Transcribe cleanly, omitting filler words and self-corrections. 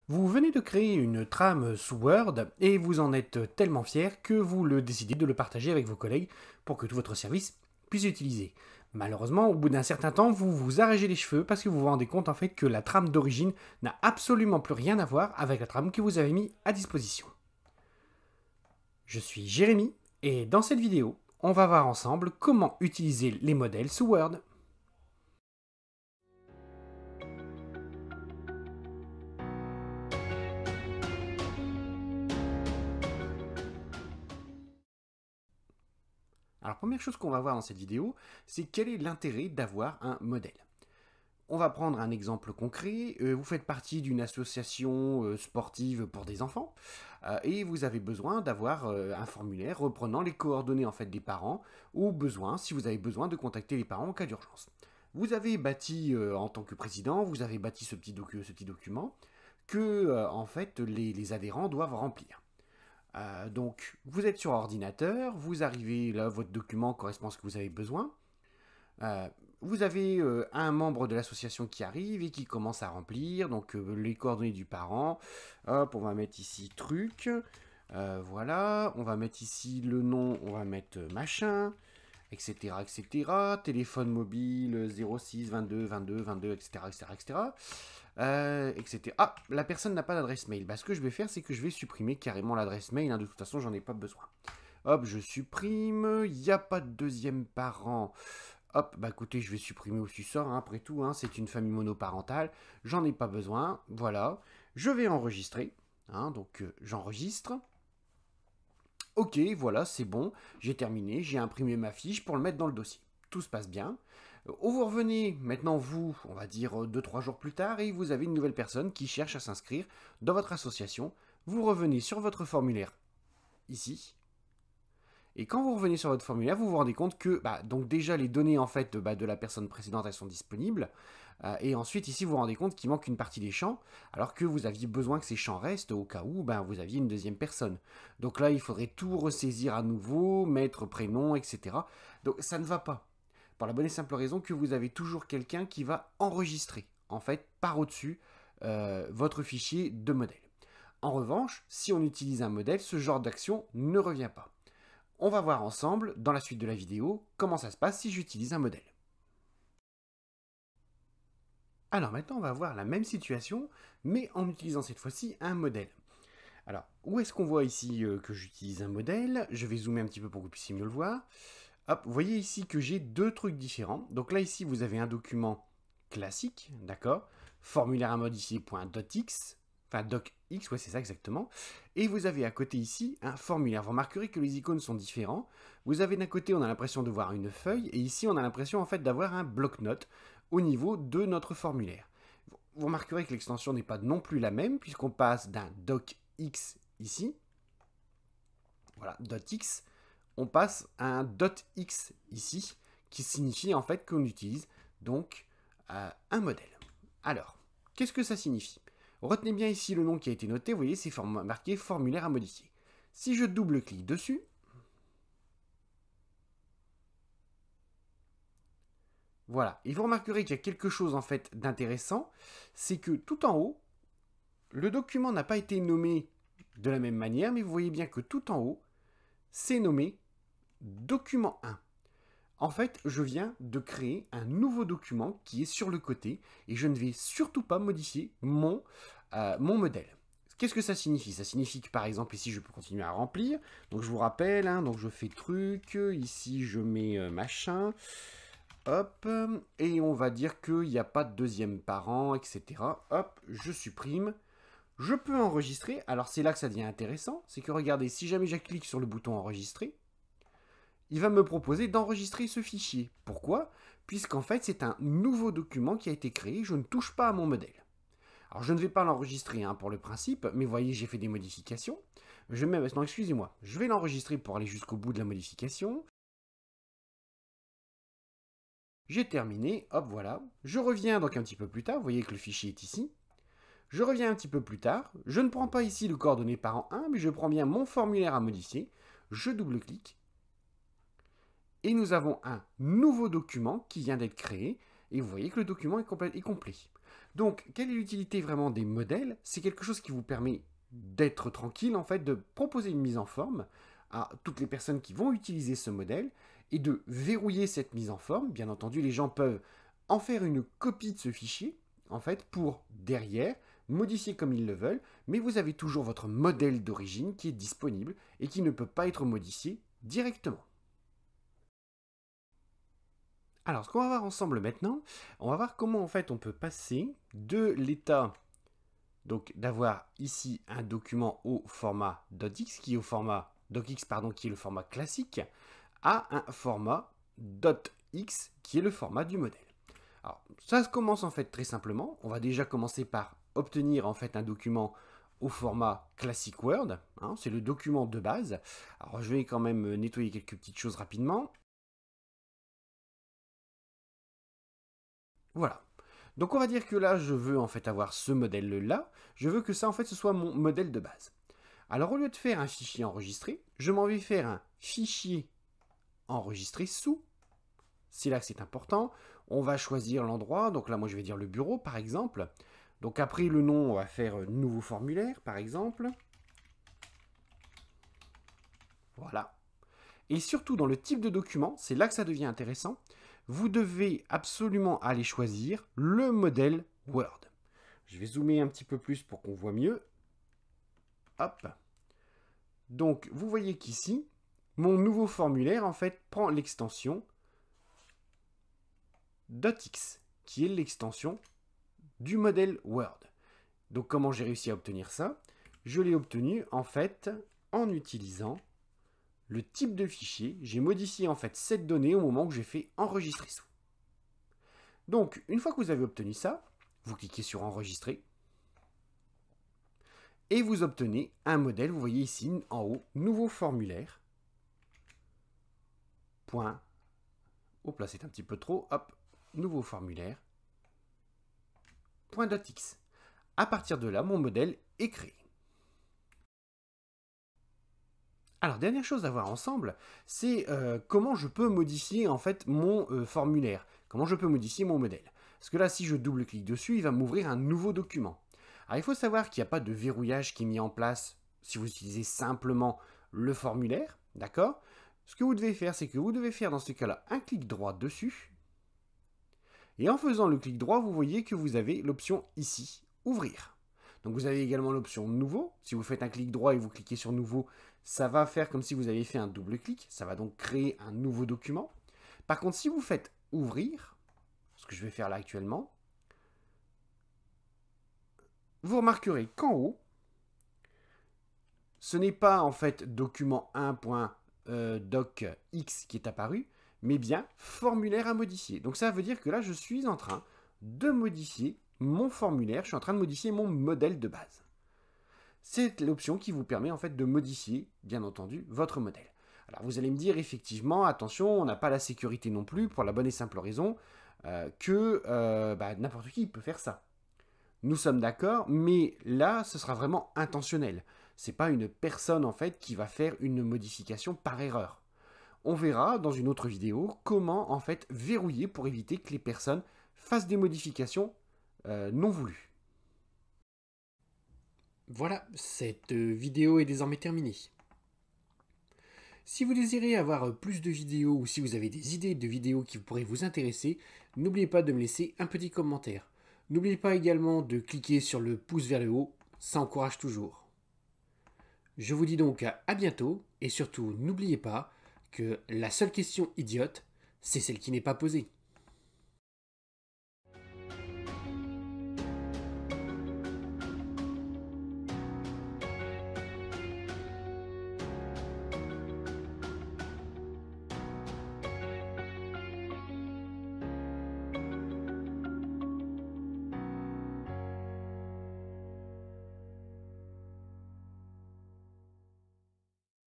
Vous venez de créer une trame sous Word et vous en êtes tellement fier que vous le décidez de le partager avec vos collègues pour que tout votre service puisse l'utiliser. Malheureusement, au bout d'un certain temps, vous vous arrachez les cheveux parce que vous vous rendez compte en fait que la trame d'origine n'a absolument plus rien à voir avec la trame que vous avez mis à disposition. Je suis Jérémy et dans cette vidéo, on va voir ensemble comment utiliser les modèles sous Word. Alors première chose qu'on va voir dans cette vidéo, c'est quel est l'intérêt d'avoir un modèle. On va prendre un exemple concret. Vous faites partie d'une association sportive pour des enfants et vous avez besoin d'avoir un formulaire reprenant les coordonnées en fait des parents ou besoin, si vous avez besoin de contacter les parents en cas d'urgence. Vous avez bâti en tant que président, vous avez bâti ce petit document que en fait les adhérents doivent remplir. Donc vous êtes sur ordinateur, vous arrivez là, votre document correspond à ce que vous avez besoin. Euh, Vous avez un membre de l'association qui arrive et qui commence à remplir, donc les coordonnées du parent. Hop, on va mettre ici truc. Voilà, on va mettre ici le nom, on va mettre machin, etc., etc. Téléphone mobile 06 22 22 22, etc., etc., etc. Etc. Ah, la personne n'a pas d'adresse mail. Bah, ce que je vais faire, c'est que je vais supprimer carrément l'adresse mail. Hein, de toute façon, j'en ai pas besoin. Hop, je supprime. Il n'y a pas de deuxième parent. Hop, bah écoutez, je vais supprimer aussi ça, hein, après tout, hein, c'est une famille monoparentale, j'en ai pas besoin, voilà. Je vais enregistrer, hein, donc j'enregistre. Ok, voilà, c'est bon, j'ai terminé, j'ai imprimé ma fiche pour le mettre dans le dossier. Tout se passe bien. Vous revenez maintenant, vous, on va dire 2-3 jours plus tard, et vous avez une nouvelle personne qui cherche à s'inscrire dans votre association. Vous revenez sur votre formulaire, ici, et quand vous revenez sur votre formulaire, vous vous rendez compte que donc déjà les données en fait de la personne précédente elles sont disponibles. Et ensuite ici vous vous rendez compte qu'il manque une partie des champs, alors que vous aviez besoin que ces champs restent au cas où vous aviez une deuxième personne. Donc là il faudrait tout ressaisir à nouveau, mettre prénom, etc. Donc ça ne va pas. Pour la bonne et simple raison que vous avez toujours quelqu'un qui va enregistrer en fait par au-dessus votre fichier de modèle. En revanche, si on utilise un modèle, ce genre d'action ne revient pas. On va voir ensemble, dans la suite de la vidéo, comment ça se passe si j'utilise un modèle. Alors maintenant, on va voir la même situation, mais en utilisant cette fois-ci un modèle. Alors, où est-ce qu'on voit ici que j'utilise un modèle? Je vais zoomer un petit peu pour que vous puissiez mieux le voir. Hop, vous voyez ici que j'ai deux trucs différents. Donc là, ici, vous avez un document classique, d'accord? Formulaire à modifier.docx, enfin docx, ouais, c'est ça exactement. Et vous avez à côté ici un formulaire. Vous remarquerez que les icônes sont différents. Vous avez d'un côté, on a l'impression de voir une feuille, et ici, on a l'impression en fait d'avoir un bloc-notes au niveau de notre formulaire. Vous remarquerez que l'extension n'est pas non plus la même, puisqu'on passe d'un docx ici, voilà, .x, on passe à un .x ici, qui signifie en fait qu'on utilise donc un modèle. Alors, qu'est-ce que ça signifie? Retenez bien ici le nom qui a été noté, vous voyez, c'est marqué formulaire à modifier. Si je double-clique dessus, voilà, et vous remarquerez qu'il y a quelque chose en fait d'intéressant, c'est que tout en haut, le document n'a pas été nommé de la même manière, mais vous voyez bien que tout en haut, c'est nommé document 1. En fait, je viens de créer un nouveau document qui est sur le côté et je ne vais surtout pas modifier mon modèle. Qu'est-ce que ça signifie? Ça signifie que par exemple ici je peux continuer à remplir. Donc je vous rappelle, hein, donc je fais truc, ici je mets machin, hop, et on va dire qu'il n'y a pas de deuxième parent, etc. Hop, je supprime. Je peux enregistrer. Alors c'est là que ça devient intéressant, c'est que regardez, si jamais je clique sur le bouton enregistrer, il va me proposer d'enregistrer ce fichier. Pourquoi? Puisqu'en fait, c'est un nouveau document qui a été créé, je ne touche pas à mon modèle. Alors, je ne vais pas l'enregistrer hein, pour le principe, mais vous voyez, j'ai fait des modifications. Non, excusez-moi, je vais l'enregistrer pour aller jusqu'au bout de la modification. J'ai terminé, hop, voilà. Je reviens donc un petit peu plus tard, vous voyez que le fichier est ici. Je reviens un petit peu plus tard, je ne prends pas ici le coordonnées parent 1, mais je prends bien mon formulaire à modifier. Je double-clique, et nous avons un nouveau document qui vient d'être créé, et vous voyez que le document est complet. Donc, quelle est l'utilité vraiment des modèles? C'est quelque chose qui vous permet d'être tranquille, en fait, de proposer une mise en forme à toutes les personnes qui vont utiliser ce modèle et de verrouiller cette mise en forme. Bien entendu, les gens peuvent en faire une copie de ce fichier, en fait, pour derrière modifier comme ils le veulent, mais vous avez toujours votre modèle d'origine qui est disponible et qui ne peut pas être modifié directement. Alors, ce qu'on va voir ensemble maintenant, on va voir comment en fait on peut passer de l'état donc d'avoir ici un document au format .x qui est au format docx pardon qui est le format classique à un format .x qui est le format du modèle. Alors, ça se commence en fait très simplement. On va déjà commencer par obtenir en fait un document au format classic Word. Hein, c'est le document de base. Alors, je vais quand même nettoyer quelques petites choses rapidement. Voilà. Donc on va dire que là, je veux en fait avoir ce modèle-là. Je veux que ça, en fait, ce soit mon modèle de base. Alors au lieu de faire un fichier enregistré, je m'en vais faire un fichier enregistré sous. C'est là que c'est important. On va choisir l'endroit. Donc là, moi, je vais dire le bureau, par exemple. Donc après le nom, on va faire nouveau formulaire, par exemple. Voilà. Et surtout, dans le type de document, c'est là que ça devient intéressant. Vous devez absolument aller choisir le modèle Word. Je vais zoomer un petit peu plus pour qu'on voit mieux. Hop. Donc, vous voyez qu'ici, mon nouveau formulaire, en fait, prend l'extension .x, qui est l'extension du modèle Word. Donc, comment j'ai réussi à obtenir ça? Je l'ai obtenu, en fait, en utilisant le type de fichier. J'ai modifié, en fait, cette donnée au moment où j'ai fait enregistrer sous. Donc, une fois que vous avez obtenu ça, vous cliquez sur enregistrer. Et vous obtenez un modèle, vous voyez ici en haut, nouveau formulaire. Point. Hop là, c'est un petit peu trop. Hop, nouveau formulaire. Point.x. À partir de là, mon modèle est créé. Alors, dernière chose à voir ensemble, c'est comment je peux modifier en fait mon formulaire. Comment je peux modifier mon modèle. Parce que là, si je double-clique dessus, il va m'ouvrir un nouveau document. Alors, il faut savoir qu'il n'y a pas de verrouillage qui est mis en place si vous utilisez simplement le formulaire, d'accord? Ce que vous devez faire, c'est que vous devez faire dans ce cas-là un clic droit dessus. Et en faisant le clic droit, vous voyez que vous avez l'option ici, ouvrir. Donc vous avez également l'option nouveau. Si vous faites un clic droit et vous cliquez sur nouveau, ça va faire comme si vous aviez fait un double clic. Ça va donc créer un nouveau document. Par contre, si vous faites ouvrir, ce que je vais faire là actuellement, vous remarquerez qu'en haut, ce n'est pas en fait document 1.docx qui est apparu, mais bien formulaire à modifier. Donc ça veut dire que là, je suis en train de modifier mon formulaire, je suis en train de modifier mon modèle de base. C'est l'option qui vous permet en fait de modifier, bien entendu, votre modèle. Alors vous allez me dire effectivement, attention, on n'a pas la sécurité non plus, pour la bonne et simple raison que n'importe qui peut faire ça. Nous sommes d'accord, mais là, ce sera vraiment intentionnel. C'est pas une personne en fait qui va faire une modification par erreur. On verra dans une autre vidéo comment en fait verrouiller pour éviter que les personnes fassent des modifications non voulues. Voilà, cette vidéo est désormais terminée. Si vous désirez avoir plus de vidéos ou si vous avez des idées de vidéos qui pourraient vous intéresser, n'oubliez pas de me laisser un petit commentaire. N'oubliez pas également de cliquer sur le pouce vers le haut, ça encourage toujours. Je vous dis donc à bientôt et surtout n'oubliez pas que la seule question idiote, c'est celle qui n'est pas posée.